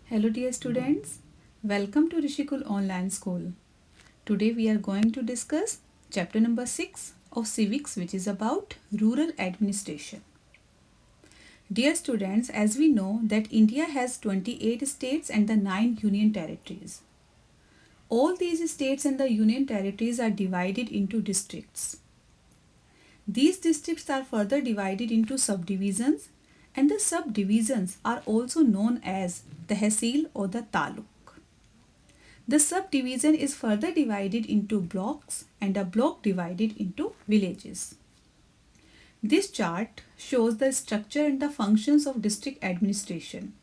Hello dear students, welcome to Rishikul Online School. Today we are going to discuss chapter number 6 of Civics, which is about rural administration. Dear students, as we know that India has 28 states and the 9 union territories. All these states and the union territories are divided into districts. These districts are further divided into subdivisions, and the subdivisions are also known as tehsil or the taluk. The subdivision is further divided into blocks and a block divided into villages. This chart shows the structure and the functions of district administration.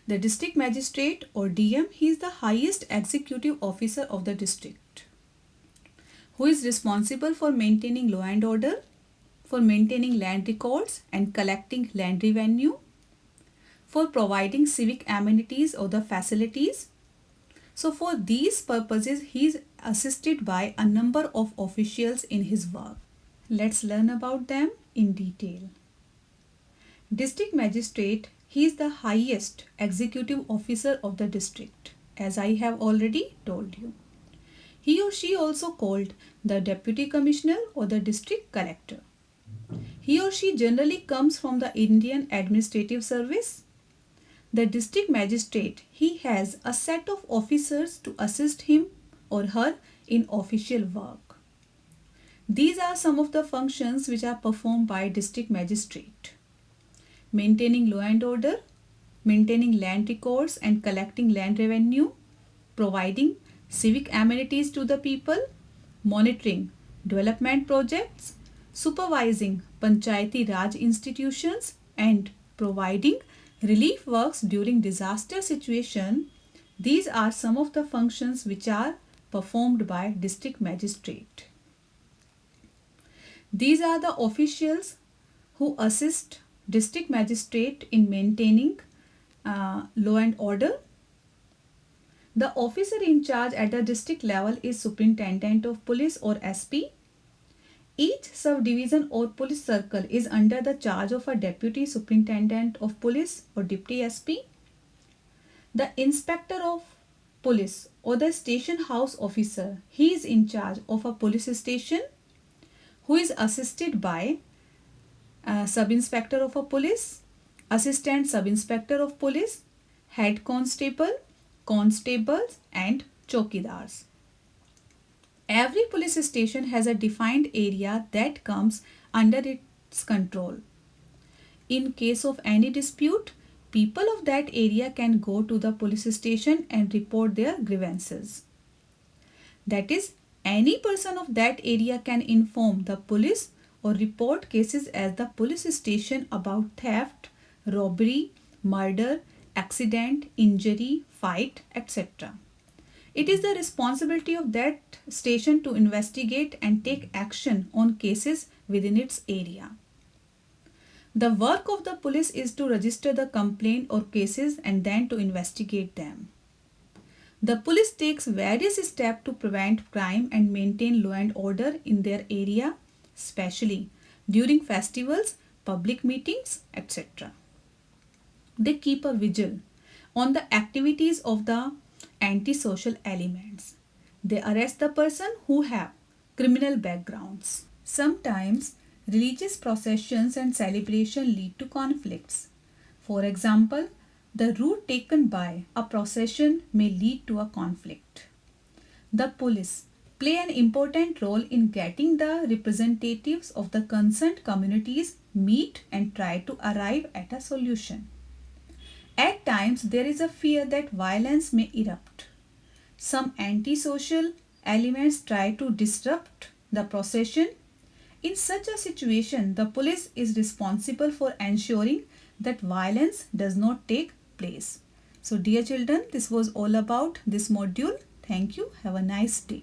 The district magistrate or DM, he is the highest executive officer of the district, who is responsible for maintaining law and order, for maintaining land records and collecting land revenue, for providing civic amenities or the facilities. So for these purposes, he is assisted by a number of officials in his work. Let's learn about them in detail. District magistrate, he is the highest executive officer of the district, as I have already told you. He or she also called the deputy commissioner or the district collector. He or she generally comes from the Indian Administrative Service. The district magistrate, he has a set of officers to assist him or her in official work. These are some of the functions which are performed by district magistrate: maintaining law and order, maintaining land records and collecting land revenue, providing civic amenities to the people, monitoring development projects, supervising Panchayati Raj institutions, and providing relief works during disaster situation. These are some of the functions which are performed by district magistrate. These are the officials who assist district magistrate in maintaining law and order. The officer in charge at the district level is Superintendent of Police or SP. Each subdivision or police circle is under the charge of a Deputy Superintendent of Police or Deputy SP. The Inspector of Police or the Station House Officer, he is in charge of a police station, who is assisted by Sub-Inspector of a Police, Assistant Sub-Inspector of Police, Head Constable, Constables and Chokidars. Every police station has a defined area that comes under its control. In case of any dispute, people of that area can go to the police station and report their grievances. That is, any person of that area can inform the police or report cases at the police station about theft, robbery, murder, accident, injury, fight, etc. It is the responsibility of that station to investigate and take action on cases within its area. The work of the police is to register the complaint or cases and then to investigate them. The police takes various steps to prevent crime and maintain law and order in their area, especially during festivals, public meetings, etc. They keep a vigil on the activities of the antisocial elements. They arrest the person who have criminal backgrounds. Sometimes religious processions and celebration lead to conflicts. For example, the route taken by a procession may lead to a conflict. The police play an important role in getting the representatives of the concerned communities meet and try to arrive at a solution. At times, there is a fear that violence may erupt. Some antisocial elements try to disrupt the procession. In such a situation, the police is responsible for ensuring that violence does not take place. So, dear children, this was all about this module. Thank you. Have a nice day.